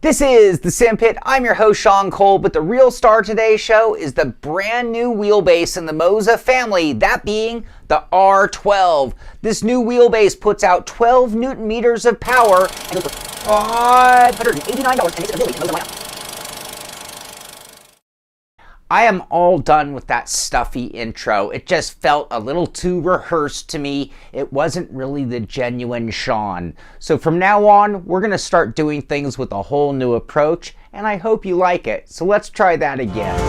This is the Simpit. I'm your host, Shaun Cole, but the real star of today's show is the brand new wheelbase in the Moza family, that being the R12. This new wheelbase puts out 12 Newton meters of power and goes for $589, and it's a Middleweight Moza lineup. I am all done with that stuffy intro. It just felt a little too rehearsed to me. It wasn't really the genuine Shaun. So from now on, we're going to start doing things with a whole new approach, and I hope you like it. So let's try that again.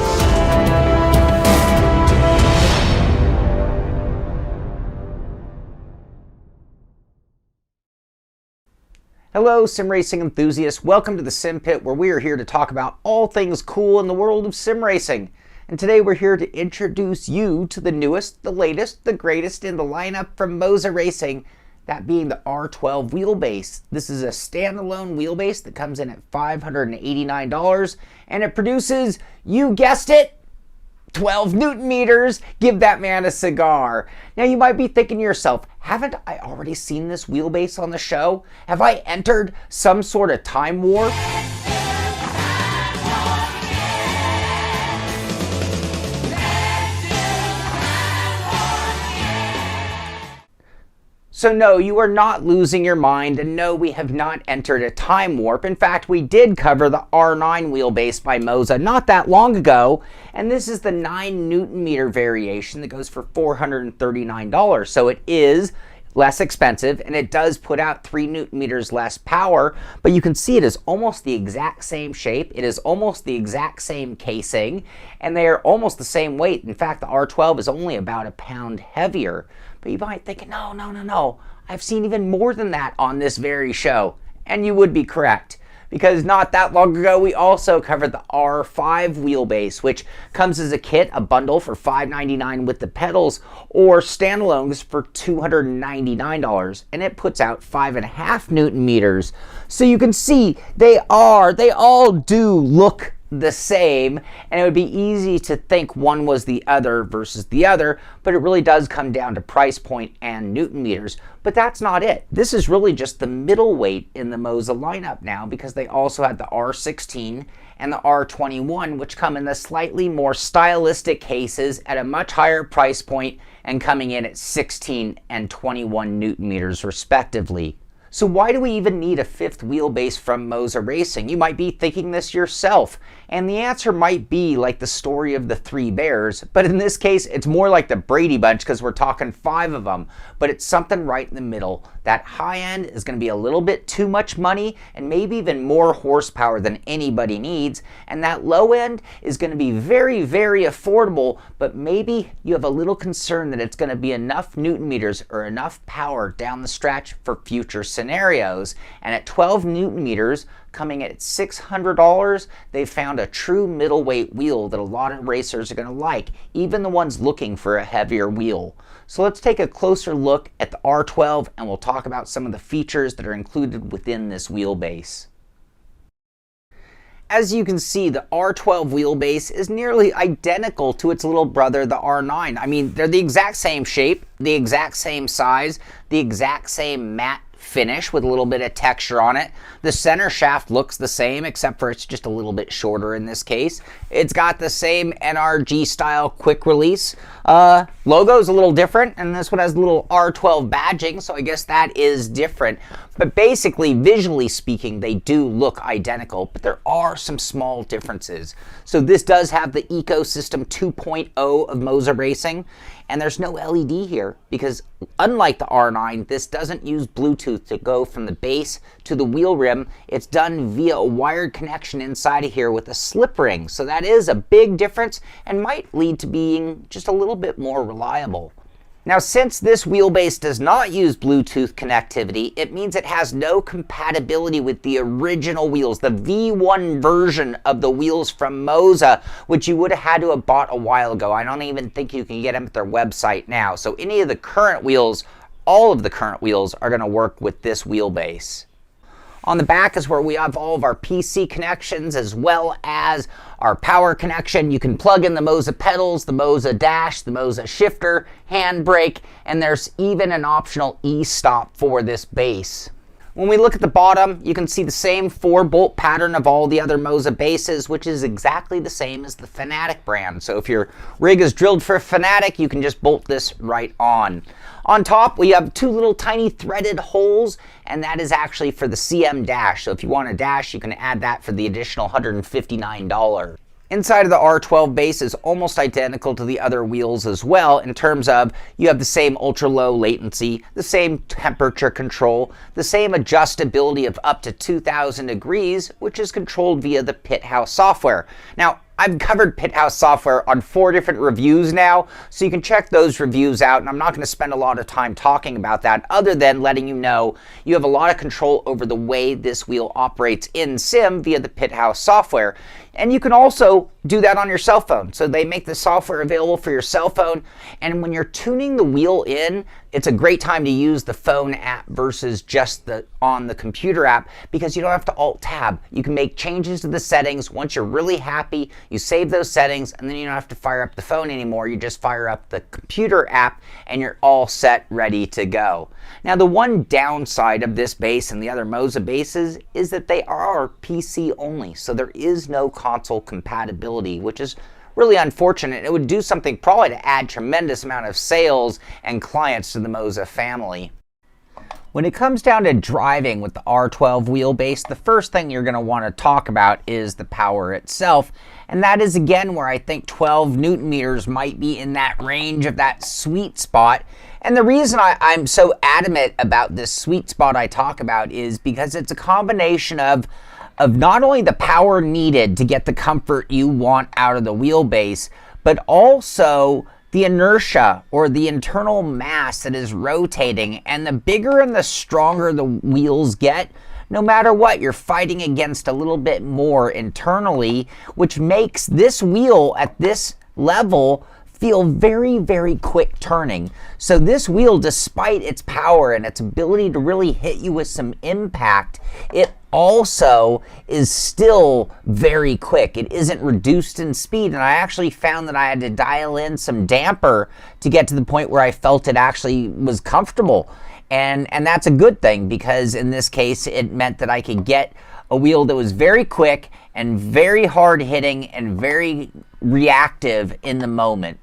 Hello, sim racing enthusiasts. Welcome to the Simpit, where we are here to talk about all things cool in the world of sim racing. And today we're here to introduce you to the newest, the latest, the greatest in the lineup from Moza Racing, that being the R12 wheelbase. This is a standalone wheelbase that comes in at $589, and it produces, you guessed it, 12 Newton meters. Give that man a cigar. Now you might be thinking to yourself, haven't I already seen this wheelbase on the show? Have I entered some sort of time warp? So no, you are not losing your mind, and no, we have not entered a time warp. In fact, we did cover the R9 wheelbase by Moza not that long ago, and this is the 9 Newton meter variation that goes for $439. So it is less expensive, and it does put out 3 Newton meters less power, but you can see it is almost the exact same shape. It is almost the exact same casing, and they are almost the same weight. In fact, the R12 is only about a pound heavier. But you might think, no, I've seen even more than that on this very show. And you would be correct, because not that long ago we also covered the R5 wheelbase, which comes as a kit, a bundle for $599 with the pedals, or standalones for $299, and it puts out 5.5 Newton meters. So you can see they all do look the same, and it would be easy to think one was the other versus the other, but it really does come down to price point and Newton meters. But that's not it. This is really just the middleweight in the Moza lineup now, because they also had the R16 and the R21, which come in the slightly more stylistic cases at a much higher price point and coming in at 16 and 21 Newton meters respectively. So why do we even need a 5th wheelbase from Moza Racing? You might be thinking this yourself, and the answer might be like the story of the 3 bears, but in this case it's more like the Brady Bunch, because we're talking 5 of them, but it's something right in the middle. That high end is going to be a little bit too much money and maybe even more horsepower than anybody needs, and that low end is going to be very, very affordable, but maybe you have a little concern that it's going to be enough Newton meters or enough power down the stretch for future scenarios. And at 12 Newton meters, coming at $600, they've found a true middleweight wheel that a lot of racers are going to like, even the ones looking for a heavier wheel. So let's take a closer look at the R12, and we'll talk about some of the features that are included within this wheelbase. As you can see, the R12 wheelbase is nearly identical to its little brother, the R9. I mean, they're the exact same shape, the exact same size, the exact same matte finish with a little bit of texture on it. The center shaft looks the same, except for it's just a little bit shorter in this case. It's got the same NRG style quick release. Logo is a little different, and this one has a little R12 badging, so I guess that is different. But basically, visually speaking, they do look identical, but there are some small differences. So this does have the Ecosystem 2.0 of Moza Racing, and there's no LED here, because unlike the R9, this doesn't use Bluetooth to go from the base to the wheel rim. It's done via a wired connection inside of here with a slip ring. So that is a big difference and might lead to being just a little bit more reliable. Now, since this wheelbase does not use Bluetooth connectivity, it means it has no compatibility with the original wheels, the V1 version of the wheels from Moza, which you would have had to have bought a while ago. I don't even think you can get them at their website now. So any of the current wheels, all of the current wheels, are going to work with this wheelbase. On the back is where we have all of our PC connections as well as our power connection. You can plug in the Moza pedals, the Moza dash, the Moza shifter, handbrake, and there's even an optional e-stop for this base. When we look at the bottom, you can see the same 4-bolt pattern of all the other Moza bases, which is exactly the same as the Fanatic brand. So if your rig is drilled for Fanatic, you can just bolt this right on. On top, we have 2 little tiny threaded holes, and that is actually for the CM dash. So if you want a dash, you can add that for the additional $159. Inside of the R12 base is almost identical to the other wheels as well, in terms of you have the same ultra low latency, the same temperature control, the same adjustability of up to 2000 degrees, which is controlled via the Pit House software. Now, I've covered Pit House software on 4 different reviews now, so you can check those reviews out, and I'm not going to spend a lot of time talking about that other than letting you know you have a lot of control over the way this wheel operates in sim via the Pit House software. And you can also do that on your cell phone. So they make the software available for your cell phone, and when you're tuning the wheel in, it's a great time to use the phone app versus just on the computer app, because you don't have to Alt-Tab. You can make changes to the settings. Once you're really happy, you save those settings, and then you don't have to fire up the phone anymore. You just fire up the computer app, and you're all set, ready to go. Now, the one downside of this base and the other Moza bases is that they are PC only, so there is no console compatibility, which is really unfortunate. It would do something probably to add tremendous amount of sales and clients to the Moza family. When it comes down to driving with the R12 wheelbase, the first thing you're going to want to talk about is the power itself. And that is again where I think 12 Newton meters might be in that range of that sweet spot. And the reason I'm so adamant about this sweet spot I talk about is because it's a combination of not only the power needed to get the comfort you want out of the wheelbase, but also the inertia or the internal mass that is rotating. And the bigger and the stronger the wheels get, no matter what, you're fighting against a little bit more internally, which makes this wheel at this level feel very, very quick turning. So this wheel, despite its power and its ability to really hit you with some impact, it also is still very quick. It isn't reduced in speed, and I actually found that I had to dial in some damper to get to the point where I felt it actually was comfortable. And that's a good thing, because in this case it meant that I could get a wheel that was very quick and very hard hitting and very reactive in the moment.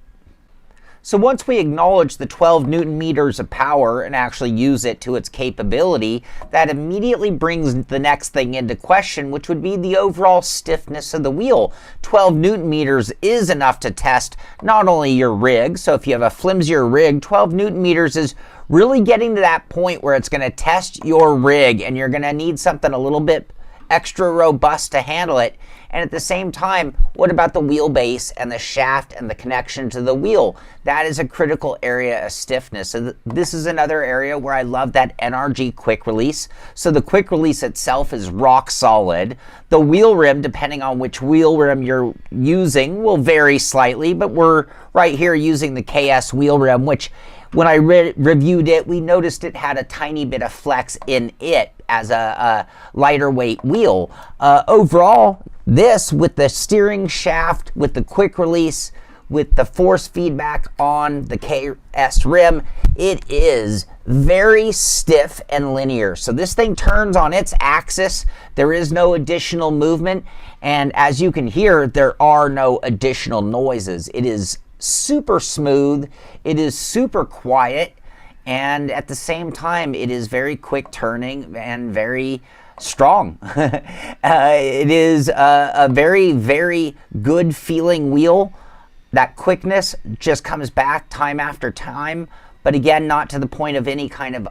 So once we acknowledge the 12 Newton meters of power and actually use it to its capability, that immediately brings the next thing into question, which would be the overall stiffness of the wheel. 12 Newton meters is enough to test not only your rig, so if you have a flimsier rig, 12 Newton meters is really getting to that point where it's going to test your rig, and you're going to need something a little bit extra robust to handle it. And at the same time, what about the wheelbase and the shaft and the connection to the wheel? That is a critical area of stiffness. So this is another area where I love that NRG quick release. So the quick release itself is rock solid. The wheel rim, depending on which wheel rim you're using, will vary slightly, but we're right here using the KS wheel rim, which when I reviewed it, we noticed it had a tiny bit of flex in it as a lighter weight wheel. Overall, this, with the steering shaft, with the quick release, with the force feedback on the KS rim, it is very stiff and linear. So this thing turns on its axis. There is no additional movement. And as you can hear, there are no additional noises. It is super smooth. It is super quiet. And at the same time, it is very quick turning and very strong. It is a very, very good feeling wheel. That quickness just comes back time after time, but again, not to the point of any kind of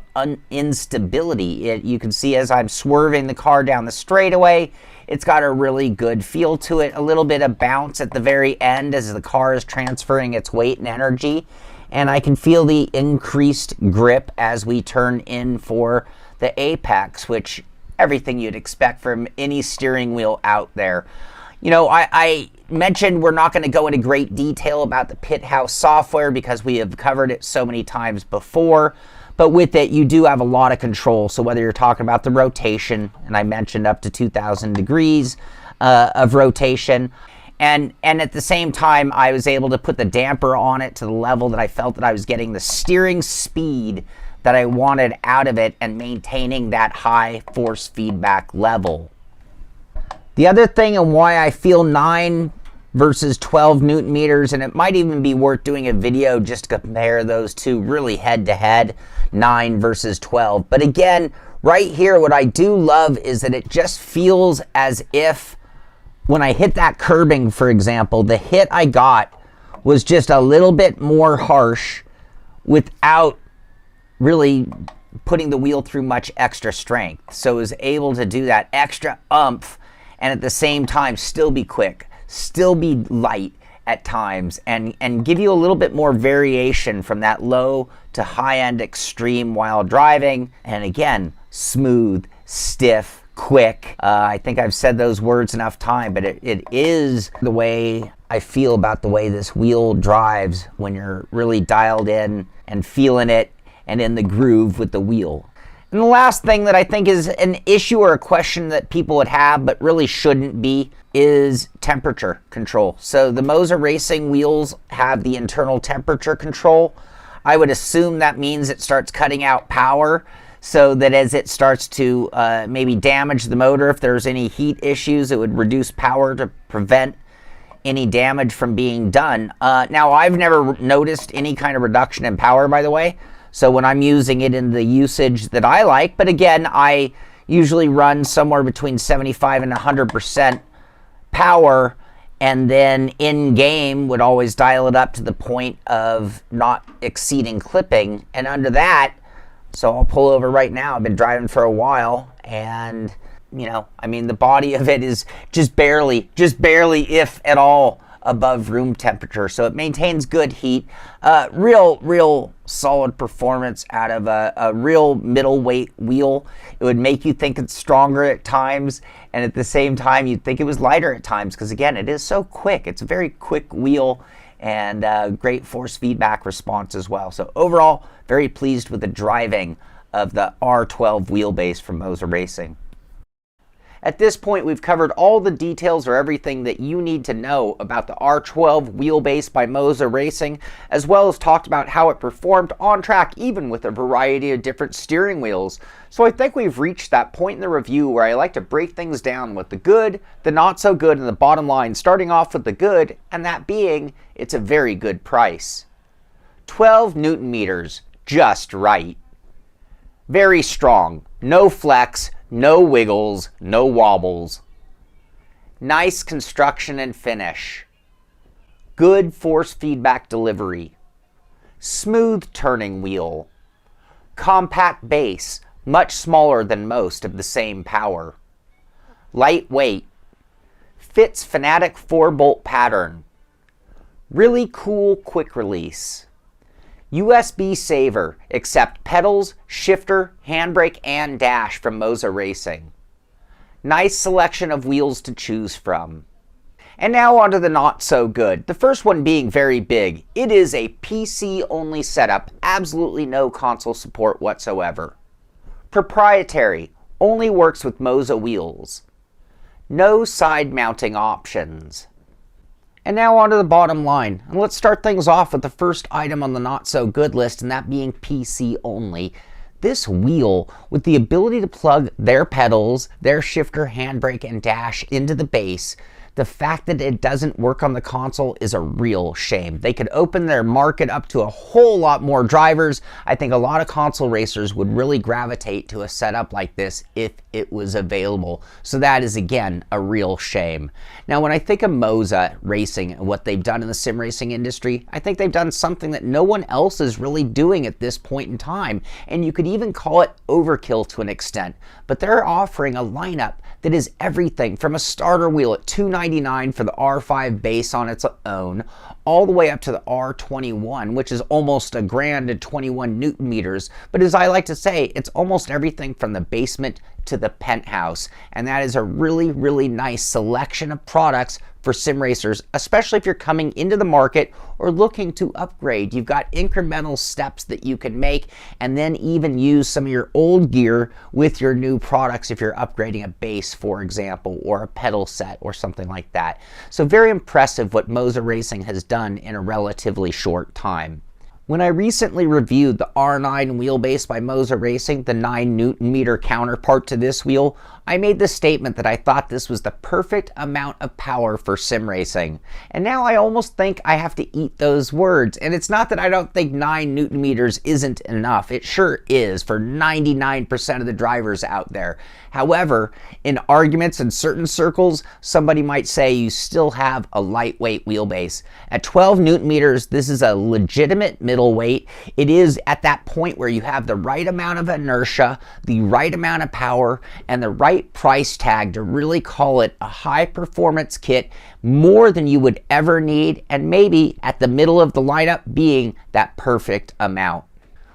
instability. You can see as I'm swerving the car down the straightaway, it's got a really good feel to it. A little bit of bounce at the very end as the car is transferring its weight and energy. And I can feel the increased grip as we turn in for the apex, which everything you'd expect from any steering wheel out there. You know, I mentioned we're not going to go into great detail about the Pit House software because we have covered it so many times before. But with it, you do have a lot of control. So whether you're talking about the rotation, and I mentioned up to 2,000 degrees of rotation, and at the same time, I was able to put the damper on it to the level that I felt that I was getting the steering speed that I wanted out of it and maintaining that high force feedback level. The other thing and why I feel 9 versus 12 Newton meters, and it might even be worth doing a video just to compare those two really head to head, 9 versus 12. But again, right here, what I do love is that it just feels as if when I hit that curbing, for example, the hit I got was just a little bit more harsh without really putting the wheel through much extra strength. So I was able to do that extra oomph and at the same time still be quick, still be light at times, and give you a little bit more variation from that low to high-end extreme while driving. And again, smooth, stiff, quick. I think I've said those words enough time, but it is the way I feel about the way this wheel drives when you're really dialed in and feeling it and in the groove with the wheel. And the last thing that I think is an issue or a question that people would have but really shouldn't be is temperature control. So the Moza Racing wheels have the internal temperature control. I would assume that means it starts cutting out power so that as it starts to maybe damage the motor, if there's any heat issues, it would reduce power to prevent any damage from being done. Now, I've never noticed any kind of reduction in power, by the way. So when I'm using it in the usage that I like, but again, I usually run somewhere between 75 and 100% power, and then in game would always dial it up to the point of not exceeding clipping. And under that, so I'll pull over right now. I've been driving for a while, and you know, I mean, the body of it is just barely, if at all, above room temperature. So it maintains good heat. Real solid performance out of a real middleweight wheel. It would make you think it's stronger at times, and at the same time, you'd think it was lighter at times, because again, it is so quick. It's a very quick wheel, and great force feedback response as well. So overall, very pleased with the driving of the R12 wheelbase from Moza Racing. At this point, we've covered all the details or everything that you need to know about the R12 wheelbase by Moza Racing, as well as talked about how it performed on track, even with a variety of different steering wheels. So I think we've reached that point in the review where I like to break things down with the good, the not so good, and the bottom line, starting off with the good, and that being, it's a very good price. 12 Newton meters, just right. Very strong, no flex, no wiggles, no wobbles. Nice construction and finish. Good force feedback delivery. Smooth turning wheel. Compact base, much smaller than most of the same power. Lightweight. Fits Fanatic 4-bolt pattern. Really cool quick release. USB saver, except pedals, shifter, handbrake, and dash from Moza Racing. Nice selection of wheels to choose from. And now onto the not so good. The first one being very big. It is a PC only setup, absolutely no console support whatsoever. Proprietary, only works with Moza wheels. No side mounting options. And now onto the bottom line. And let's start things off with the first item on the not so good list, and that being PC only. This wheel, with the ability to plug their pedals, their shifter, handbrake, and dash into the base, the fact that it doesn't work on the console is a real shame. They could open their market up to a whole lot more drivers. I think a lot of console racers would really gravitate to a setup like this if it was available. So that is, again, a real shame. Now, when I think of Moza Racing and what they've done in the sim racing industry, I think they've done something that no one else is really doing at this point in time. And you could even call it overkill to an extent. But they're offering a lineup that is everything from a starter wheel at $299 for the R5 base on its own, all the way up to the R21, which is almost $1,000 at 21 Newton meters. But as I like to say, it's almost everything from the basement to the penthouse. And that is a really nice selection of products for sim racers, especially if you're coming into the market or looking to upgrade. You've got incremental steps that you can make, and then even use some of your old gear with your new products if you're upgrading a base, for example, or a pedal set or something like that. So very impressive what Moza Racing has done in a relatively short time. When I recently reviewed the R9 wheelbase by Moza Racing, the 9 Newton meter counterpart to this wheel, I made the statement that I thought this was the perfect amount of power for sim racing. And now I almost think I have to eat those words. And it's not that I don't think 9 Newton meters isn't enough. It sure is for 99% of the drivers out there. However, in arguments in certain circles, somebody might say you still have a lightweight wheelbase. At 12 Newton meters, this is a legitimate middleweight. It is at that point where you have the right amount of inertia, the right amount of power, and the right price tag to really call it a high performance kit, more than you would ever need, and maybe at the middle of the lineup being that perfect amount.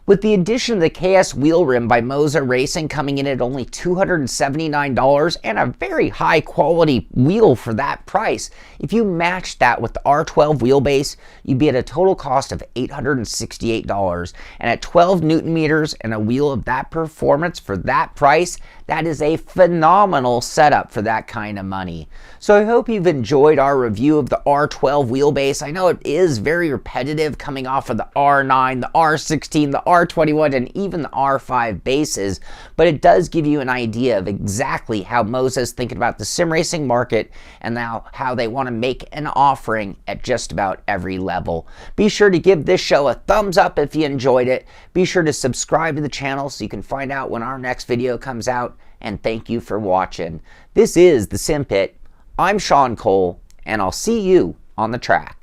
With the addition of the KS wheel rim by Moza Racing coming in at only $279 and a very high quality wheel for that price, if you match that with the R12 wheelbase, you'd be at a total cost of $868. And at 12 Newton meters and a wheel of that performance for that price, that is a phenomenal setup for that kind of money. So I hope you've enjoyed our review of the R12 wheelbase. I know it is very repetitive coming off of the R9, the R16, the R21, and even the R5 bases, but it does give you an idea of exactly how Moza is thinking about the sim racing market and now how they want to make an offering at just about every level. Be sure to give this show a thumbs up if you enjoyed it. Be sure to subscribe to the channel so you can find out when our next video comes out. And thank you for watching. This is the Simpit. I'm Shaun Cole, and I'll see you on the track.